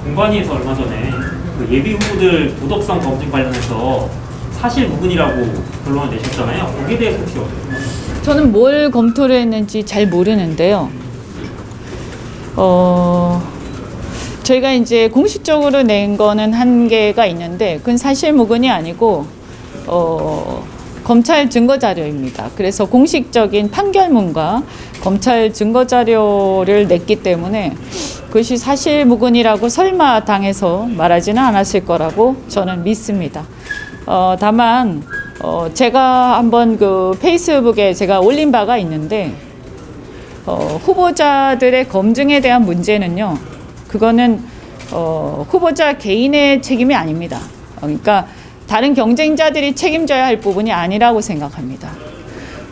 공관위에서 얼마 전에 그 예비 후보들 도덕성 검증 관련해서 사실 무근이라고 결론을 내셨잖아요. 거기에 대해서 혹시 어떻게 생각하세요? 저는 뭘 검토를 했는지 잘 모르는데요. 저희가 이제 공식적으로 낸 거는 한계가 있는데 그건 사실 무근이 아니고 검찰 증거 자료입니다. 그래서 공식적인 판결문과 검찰 증거 자료를 냈기 때문에 그것이 사실 무근이라고 설마 당에서 말하지는 않았을 거라고 저는 믿습니다. 다만 제가 한번 그 페이스북에 제가 올린 바가 있는데 후보자들의 검증에 대한 문제는요. 그거는 후보자 개인의 책임이 아닙니다. 그러니까 다른 경쟁자들이 책임져야 할 부분이 아니라고 생각합니다.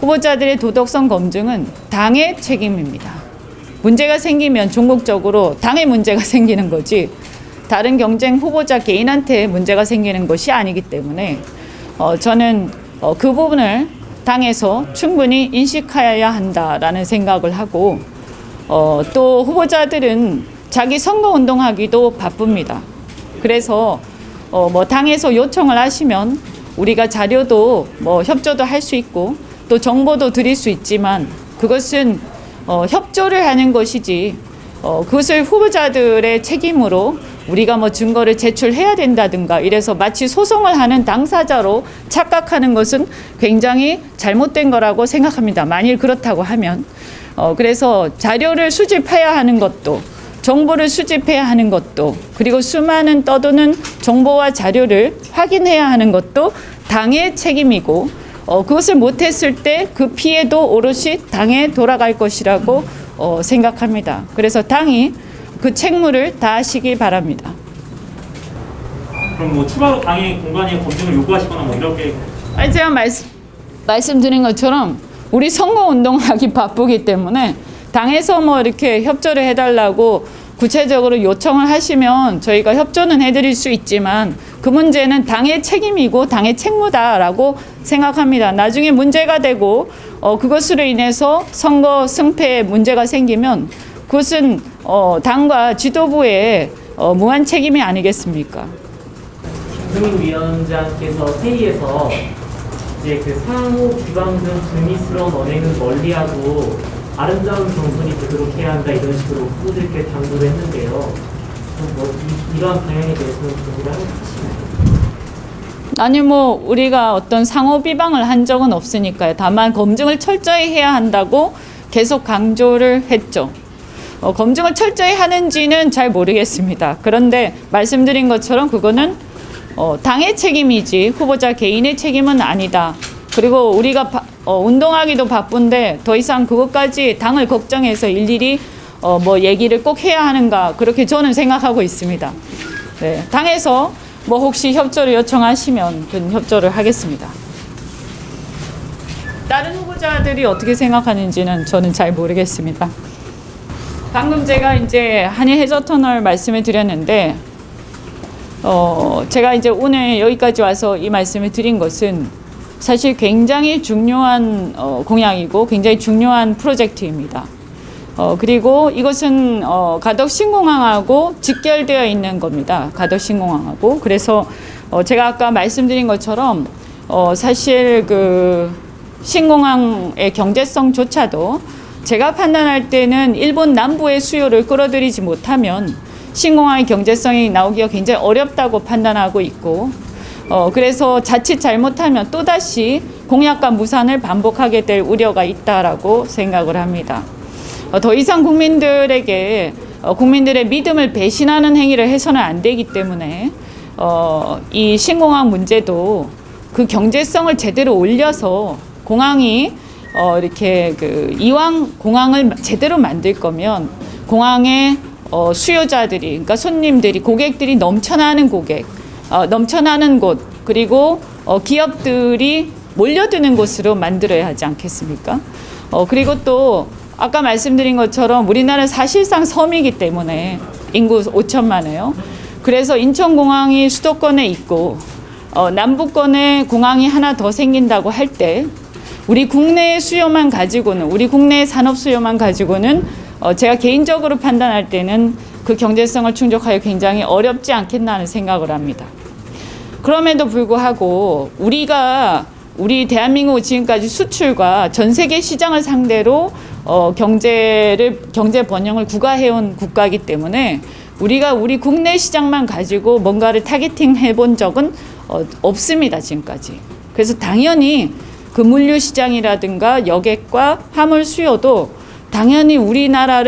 후보자들의 도덕성 검증은 당의 책임입니다. 문제가 생기면 종국적으로 당의 문제가 생기는 거지 다른 경쟁 후보자 개인한테 문제가 생기는 것이 아니기 때문에 저는 그 부분을 당에서 충분히 인식해야 한다라는 생각을 하고 또 후보자들은 자기 선거운동하기도 바쁩니다. 그래서 뭐 당에서 요청을 하시면 우리가 자료도 뭐 협조도 할 수 있고 또 정보도 드릴 수 있지만 그것은 협조를 하는 것이지 그것을 후보자들의 책임으로 우리가 뭐 증거를 제출해야 된다든가 이래서 마치 소송을 하는 당사자로 착각하는 것은 굉장히 잘못된 거라고 생각합니다. 만일 그렇다고 하면 그래서 자료를 수집해야 하는 것도 정보를 수집해야 하는 것도 그리고 수많은 떠도는 정보와 자료를 확인해야 하는 것도 당의 책임이고 그것을 못했을 때 그 피해도 오롯이 당에 돌아갈 것이라고 생각합니다. 그래서 당이 그 책무를 다하시기 바랍니다. 그럼 뭐 추가로 당의 공관위의 검증을 요구하시거나 뭐 이렇게 제가 말씀드린 것처럼 우리 선거운동하기 바쁘기 때문에 당에서 뭐 이렇게 협조를 해달라고 구체적으로 요청을 하시면 저희가 협조는 해드릴 수 있지만 그 문제는 당의 책임이고 당의 책무다라고 생각합니다. 나중에 문제가 되고 그것으로 인해서 선거 승패에 문제가 생기면 그것은 당과 지도부의 무한 책임이 아니겠습니까? 김승인 위원장께서 회의에서 이제 그 상호 비방 등 불미스러운 언행은 멀리하고 아름다운 경선이 되도록 해야 한다 이런 식으로 후보들께 당부를 했는데요. 이러한 방향에 대해서는 동의를 하시나요? 아니 뭐 우리가 어떤 상호 비방을 한 적은 없으니까요. 다만 검증을 철저히 해야 한다고 계속 강조를 했죠. 검증을 철저히 하는지는 잘 모르겠습니다. 그런데 말씀드린 것처럼 그거는 당의 책임이지 후보자 개인의 책임은 아니다. 그리고 우리가 운동하기도 바쁜데 더 이상 그것까지 당을 걱정해서 일일이 뭐 얘기를 꼭 해야 하는가 그렇게 저는 생각하고 있습니다. 네, 당에서 뭐 혹시 협조를 요청하시면 그 협조를 하겠습니다. 다른 후보자들이 어떻게 생각하는지는 저는 잘 모르겠습니다. 방금 제가 이제 한일 해저터널 말씀을 드렸는데 제가 이제 오늘 여기까지 와서 이 말씀을 드린 것은 사실 굉장히 중요한 공약이고 굉장히 중요한 프로젝트입니다. 그리고 이것은 가덕 신공항하고 직결되어 있는 겁니다. 가덕 신공항하고. 그래서 제가 아까 말씀드린 것처럼 사실 그 신공항의 경제성조차도 제가 판단할 때는 일본 남부의 수요를 끌어들이지 못하면 신공항의 경제성이 나오기가 굉장히 어렵다고 판단하고 있고 그래서 자칫 잘못하면 또다시 공약과 무산을 반복하게 될 우려가 있다라고 생각을 합니다. 더 이상 국민들에게 국민들의 믿음을 배신하는 행위를 해서는 안 되기 때문에 이 신공항 문제도 그 경제성을 제대로 올려서 공항이 이렇게 그 이왕 공항을 제대로 만들 거면 공항에 수요자들이 그러니까 손님들이 고객들이 넘쳐나는 넘쳐나는 곳 그리고 기업들이 몰려드는 곳으로 만들어야 하지 않겠습니까? 그리고 또 아까 말씀드린 것처럼 우리나라는 사실상 섬이기 때문에 인구 5천만이에요. 그래서 인천공항이 수도권에 있고 남부권에 공항이 하나 더 생긴다고 할 때 우리 국내의 수요만 가지고는 우리 국내의 산업 수요만 가지고는 제가 개인적으로 판단할 때는 그 경제성을 충족하기 굉장히 어렵지 않겠나 하는 생각을 합니다. 그럼에도 불구하고 우리 대한민국 지금까지 수출과 전 세계 시장을 상대로 경제 번영을 구가해온 국가이기 때문에 우리가 우리 국내 시장만 가지고 뭔가를 타겟팅 해본 적은 없습니다, 지금까지. 그래서 당연히 그 물류 시장이라든가 여객과 화물 수요도 당연히 우리나라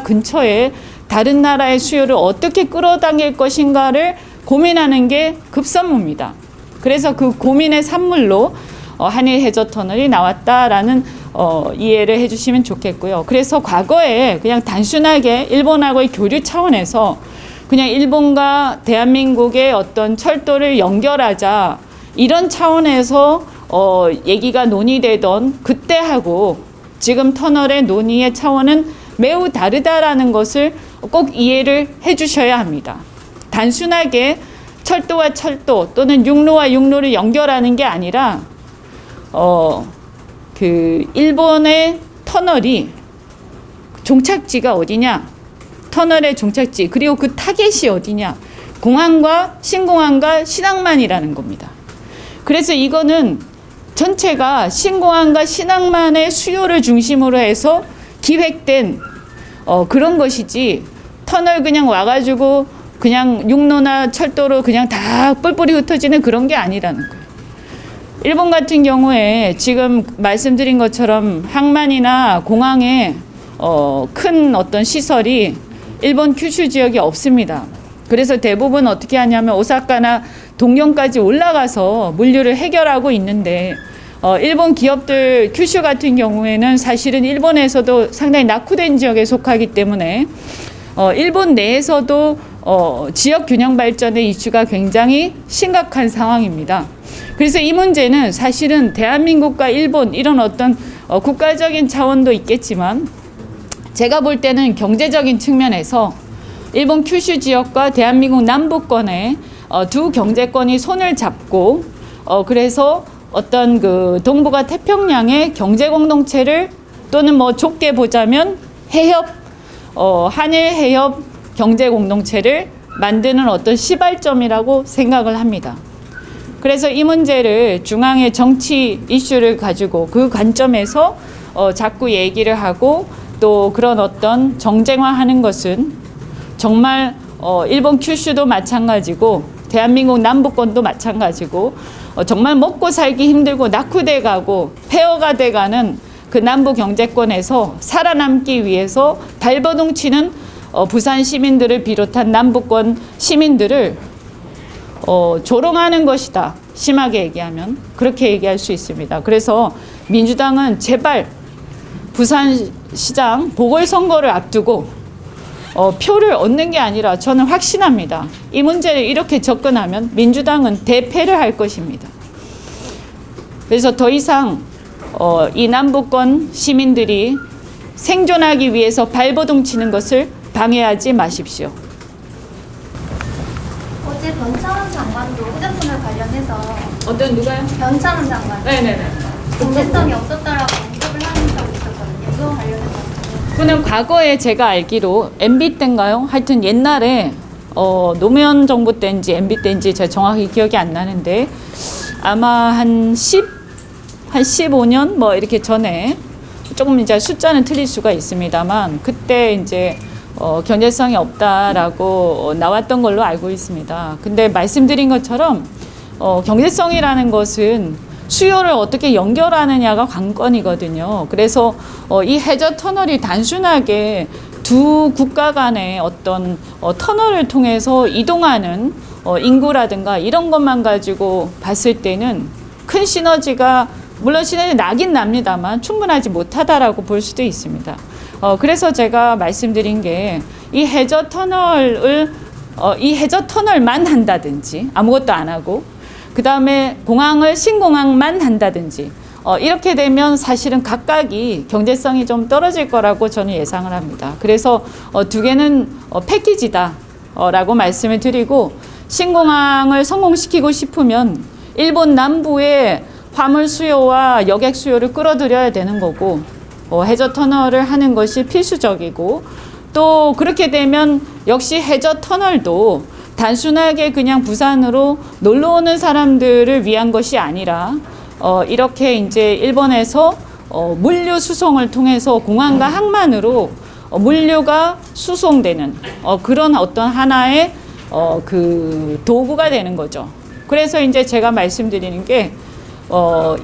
근처에 다른 나라의 수요를 어떻게 끌어당길 것인가를 고민하는 게 급선무입니다. 그래서 그 고민의 산물로 한일 해저 터널이 나왔다라는 이해를 해주시면 좋겠고요. 그래서 과거에 그냥 단순하게 일본하고의 교류 차원에서 그냥 일본과 대한민국의 어떤 철도를 연결하자 이런 차원에서 얘기가 논의되던 그때하고 지금 터널의 논의의 차원은 매우 다르다라는 것을 꼭 이해를 해주셔야 합니다. 단순하게 철도와 철도 또는 육로와 육로를 연결하는 게 아니라 그 일본의 터널이 종착지가 어디냐, 터널의 종착지 그리고 그 타겟이 어디냐, 공항과 신공항과 신항만이라는 겁니다. 그래서 이거는 전체가 신공항과 신항만의 수요를 중심으로 해서 기획된 그런 것이지 터널 그냥 와가지고 그냥 육로나 철도로 그냥 다 뿔뿔이 흩어지는 그런 게 아니라는 거예요. 일본 같은 경우에 지금 말씀드린 것처럼 항만이나 공항에 큰 어떤 시설이 일본 큐슈 지역에 없습니다. 그래서 대부분 어떻게 하냐면 오사카나 동경까지 올라가서 물류를 해결하고 있는데 일본 기업들 큐슈 같은 경우에는 사실은 일본에서도 상당히 낙후된 지역에 속하기 때문에 일본 내에서도 지역 균형 발전의 이슈가 굉장히 심각한 상황입니다. 그래서 이 문제는 사실은 대한민국과 일본 이런 어떤 국가적인 차원도 있겠지만 제가 볼 때는 경제적인 측면에서 일본 큐슈 지역과 대한민국 남부권의 두 경제권이 손을 잡고 그래서 어떤 그 동북아 태평양의 경제 공동체를 또는 뭐 좁게 보자면 해협 한일 해협 경제 공동체를 만드는 어떤 시발점이라고 생각을 합니다. 그래서 이 문제를 중앙의 정치 이슈를 가지고 그 관점에서 자꾸 얘기를 하고 또 그런 어떤 정쟁화하는 것은 정말 일본 큐슈도 마찬가지고 대한민국 남부권도 마찬가지고 정말 먹고 살기 힘들고 낙후돼 가고 폐허가 돼가는 그 남부 경제권에서 살아남기 위해서 발버둥 치는 부산 시민들을 비롯한 남부권 시민들을 조롱하는 것이다. 심하게 얘기하면 그렇게 얘기할 수 있습니다. 그래서 민주당은 제발 부산시장 보궐선거를 앞두고 표를 얻는 게 아니라 저는 확신합니다. 이 문제를 이렇게 접근하면 민주당은 대패를 할 것입니다. 그래서 더 이상 이 남부권 시민들이 생존하기 위해서 발버둥 치는 것을 방해하지 마십시오. 어제 변창흠 장관도 휴대폰을 관련해서 어떤 누가요? 변창흠 장관 네네네. 경제성이 없었다라고 언급을 하는 적이 있었거든요. 그거 관련해서 그는 과거에 제가 알기로 MB 때인가요? 하여튼 옛날에 노무현 정부 때인지 MB 때인지 제가 정확히 기억이 안 나는데 아마 한 15년 뭐 이렇게 전에 조금 이제 숫자는 틀릴 수가 있습니다만 그때 이제 경제성이 없다라고 나왔던 걸로 알고 있습니다. 근데 말씀드린 것처럼 경제성이라는 것은 수요를 어떻게 연결하느냐가 관건이거든요. 그래서 이 해저 터널이 단순하게 두 국가 간의 어떤 터널을 통해서 이동하는 인구라든가 이런 것만 가지고 봤을 때는 큰 시너지가 물론 시너지 나긴 납니다만 충분하지 못하다라고 볼 수도 있습니다. 그래서 제가 말씀드린 게 이 해저 터널만 한다든지 아무것도 안 하고 그 다음에 공항을 신공항만 한다든지 이렇게 되면 사실은 각각이 경제성이 좀 떨어질 거라고 저는 예상을 합니다. 그래서 두 개는 패키지다라고 말씀을 드리고 신공항을 성공시키고 싶으면 일본 남부의 화물 수요와 여객 수요를 끌어들여야 되는 거고 해저 터널을 하는 것이 필수적이고 또 그렇게 되면 역시 해저 터널도 단순하게 그냥 부산으로 놀러 오는 사람들을 위한 것이 아니라 이렇게 이제 일본에서 물류 수송을 통해서 공항과 항만으로 물류가 수송되는 그런 어떤 하나의 그 도구가 되는 거죠. 그래서 이제 제가 말씀드리는 게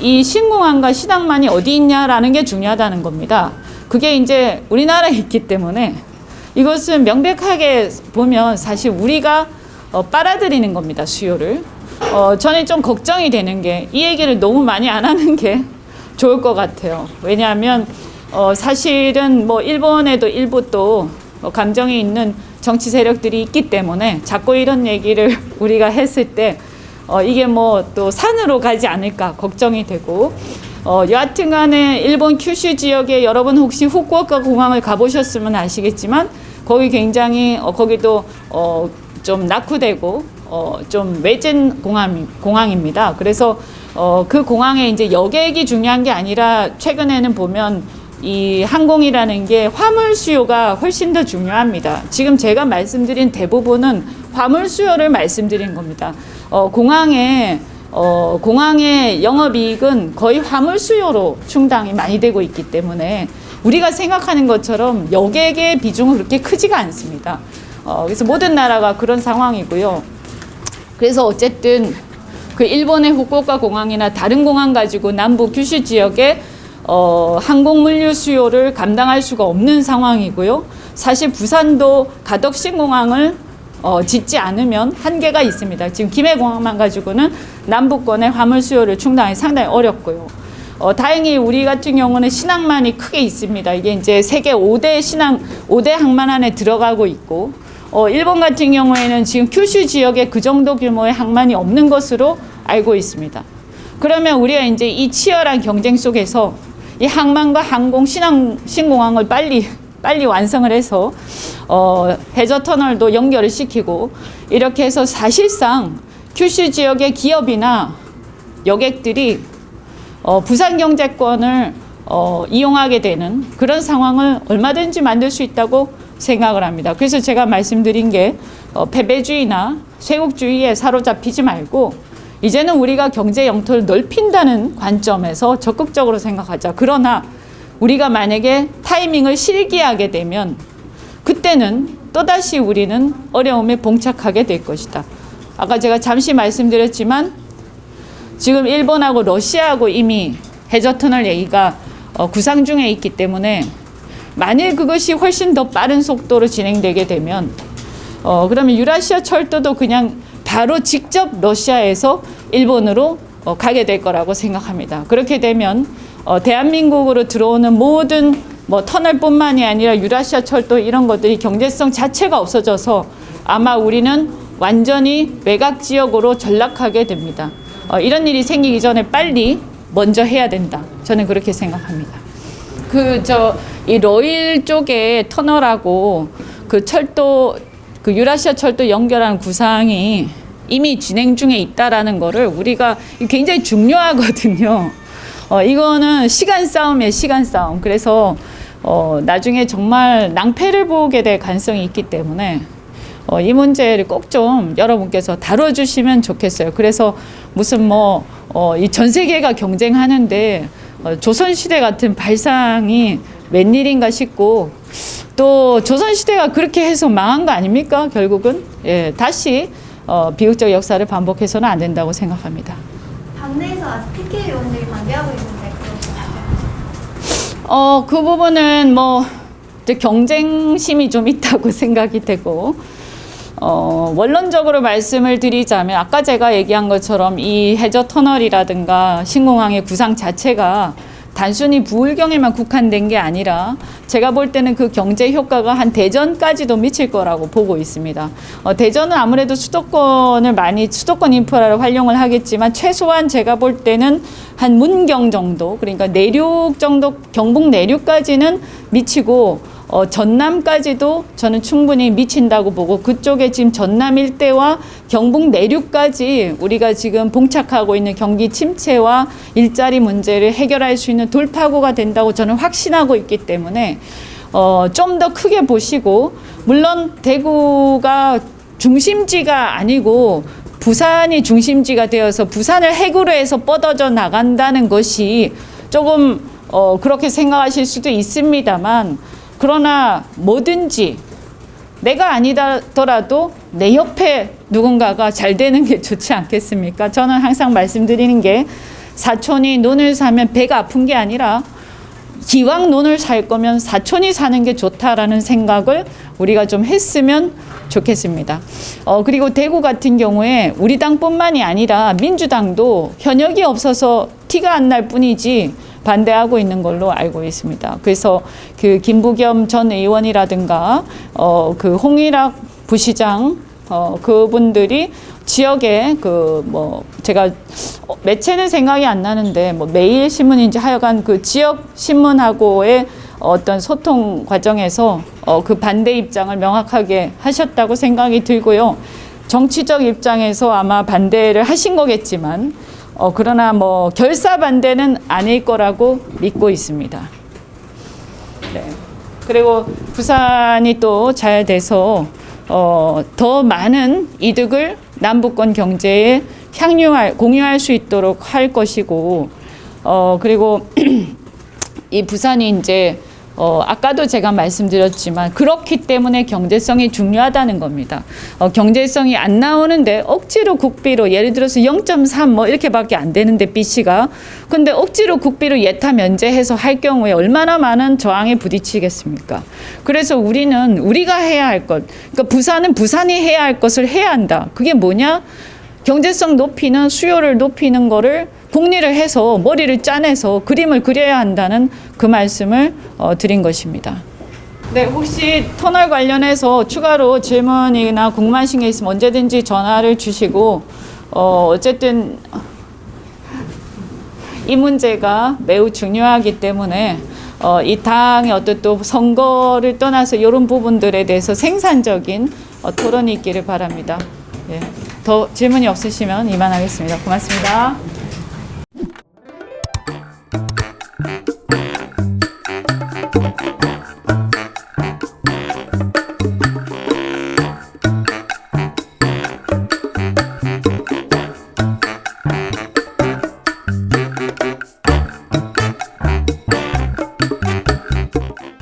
이 신공항과 신항만이 어디 있냐라는 게 중요하다는 겁니다. 그게 이제 우리나라에 있기 때문에 이것은 명백하게 보면 사실 우리가 빨아들이는 겁니다, 수요를. 저는 좀 걱정이 되는 게 이 얘기를 너무 많이 안 하는 게 좋을 것 같아요. 왜냐하면 사실은 뭐 일본에도 일부 또 감정이 있는 정치 세력들이 있기 때문에 자꾸 이런 얘기를 우리가 했을 때 이게 뭐 또 산으로 가지 않을까 걱정이 되고 여하튼 간에 일본 큐슈 지역에 여러분 혹시 후쿠오카 공항을 가보셨으면 아시겠지만 거기 굉장히 거기도 좀 낙후되고 좀 외진 공항입니다. 그래서 그 공항에 이제 여객이 중요한 게 아니라 최근에는 보면 이 항공이라는 게 화물 수요가 훨씬 더 중요합니다. 지금 제가 말씀드린 대부분은 화물 수요를 말씀드린 겁니다. 공항의 영업이익은 거의 화물 수요로 충당이 많이 되고 있기 때문에 우리가 생각하는 것처럼 여객의 비중은 그렇게 크지가 않습니다. 그래서 모든 나라가 그런 상황이고요. 그래서 어쨌든 그 일본의 후쿠오카 공항이나 다른 공항 가지고 남부 규슈 지역의 항공 물류 수요를 감당할 수가 없는 상황이고요. 사실 부산도 가덕신 공항을 짓지 않으면 한계가 있습니다. 지금 김해공항만 가지고는 남부권의 화물 수요를 충당하기 상당히 어렵고요. 다행히 우리 같은 경우는 신항만이 크게 있습니다. 이게 이제 세계 5대 항만 안에 들어가고 있고, 일본 같은 경우에는 지금 큐슈 지역에 그 정도 규모의 항만이 없는 것으로 알고 있습니다. 그러면 우리가 이제 이 치열한 경쟁 속에서 이 항만과 신공항을 빨리 완성을 해서 해저 터널도 연결을 시키고 이렇게 해서 사실상 큐슈 지역의 기업이나 여객들이 부산 경제권을 이용하게 되는 그런 상황을 얼마든지 만들 수 있다고 생각을 합니다. 그래서 제가 말씀드린 게 패배주의나 쇄국주의에 사로잡히지 말고 이제는 우리가 경제 영토를 넓힌다는 관점에서 적극적으로 생각하자. 그러나 우리가 만약에 타이밍을 실기하게 되면 그때는 또다시 우리는 어려움에 봉착하게 될 것이다. 아까 제가 잠시 말씀드렸지만 지금 일본하고 러시아하고 이미 해저터널 얘기가 구상 중에 있기 때문에 만일 그것이 훨씬 더 빠른 속도로 진행되게 되면 그러면 유라시아 철도도 그냥 바로 직접 러시아에서 일본으로 가게 될 거라고 생각합니다. 그렇게 되면 대한민국으로 들어오는 모든 터널뿐만이 아니라 유라시아 철도 이런 것들이 경제성 자체가 없어져서 아마 우리는 완전히 외곽 지역으로 전락하게 됩니다. 이런 일이 생기기 전에 빨리 먼저 해야 된다. 저는 그렇게 생각합니다. 이 러일 쪽에 터널하고 그 철도, 그 유라시아 철도 연결하는 구상이 이미 진행 중에 있다라는 거를 우리가 굉장히 중요하거든요. 이거는 시간 싸움이에요, 시간 싸움. 그래서 나중에 정말 낭패를 보게 될 가능성이 있기 때문에 이 문제를 꼭 좀 여러분께서 다뤄주시면 좋겠어요. 그래서 무슨 이 전 세계가 경쟁하는데 조선시대 같은 발상이 웬일인가 싶고 또 조선시대가 그렇게 해서 망한 거 아닙니까? 결국은 다시 비극적 역사를 반복해서는 안 된다고 생각합니다. 당내에서 아직 PK 의원들이 반대하고 있는데 그렇죠? 그 부분은 경쟁심이 좀 있다고 생각이 되고 원론적으로 말씀을 드리자면 아까 제가 얘기한 것처럼 이 해저 터널이라든가 신공항의 구상 자체가 단순히 부울경에만 국한된 게 아니라 제가 볼 때는 그 경제 효과가 한 대전까지도 미칠 거라고 보고 있습니다. 대전은 아무래도 수도권 인프라를 활용을 하겠지만 최소한 제가 볼 때는 한 문경 정도, 그러니까 내륙 정도, 경북 내륙까지는 미치고 전남까지도 저는 충분히 미친다고 보고 그쪽에 지금 전남 일대와 경북 내륙까지 우리가 지금 봉착하고 있는 경기 침체와 일자리 문제를 해결할 수 있는 돌파구가 된다고 저는 확신하고 있기 때문에 좀 더 크게 보시고, 물론 대구가 중심지가 아니고 부산이 중심지가 되어서 부산을 핵으로 해서 뻗어져 나간다는 것이 조금 그렇게 생각하실 수도 있습니다만, 그러나 뭐든지 내가 아니더라도 내 옆에 누군가가 잘 되는 게 좋지 않겠습니까? 저는 항상 말씀드리는 게, 사촌이 논을 사면 배가 아픈 게 아니라 기왕 논을 살 거면 사촌이 사는 게 좋다라는 생각을 우리가 좀 했으면 좋겠습니다. 그리고 대구 같은 경우에 우리 당뿐만이 아니라 민주당도 현역이 없어서 티가 안 날 뿐이지 반대하고 있는 걸로 알고 있습니다. 그래서 그 김부겸 전 의원이라든가 그 홍일학 부시장 그분들이 지역에 제가 매체는 생각이 안 나는데 매일 신문인지 하여간 그 지역 신문하고의 어떤 소통 과정에서 그 반대 입장을 명확하게 하셨다고 생각이 들고요. 정치적 입장에서 아마 반대를 하신 거겠지만 그러나 결사 반대는 아닐 거라고 믿고 있습니다. 네. 그리고 부산이 또 잘 돼서 더 많은 이득을 남북권 경제에 공유할 수 있도록 할 것이고, 그리고 이 부산이 이제 아까도 제가 말씀드렸지만 그렇기 때문에 경제성이 중요하다는 겁니다. 경제성이 안 나오는데 억지로 국비로, 예를 들어서 0.3 이렇게밖에 안 되는데 BC가, 근데 억지로 국비로 예타 면제해서 할 경우에 얼마나 많은 저항에 부딪히겠습니까? 그래서 우리는 우리가 해야 할 것, 그러니까 부산은 부산이 해야 할 것을 해야 한다. 그게 뭐냐? 경제성 높이는, 수요를 높이는 거를 공리를 해서 머리를 짜내서 그림을 그려야 한다는 그 말씀을 드린 것입니다. 네, 혹시 터널 관련해서 추가로 질문이나 궁금하신 게 있으면 언제든지 전화를 주시고, 어쨌든 이 문제가 매우 중요하기 때문에 이 당의 어떤 또 선거를 떠나서 이런 부분들에 대해서 생산적인 토론이 있기를 바랍니다. 예. 더 질문이 없으시면 이만하겠습니다. 고맙습니다.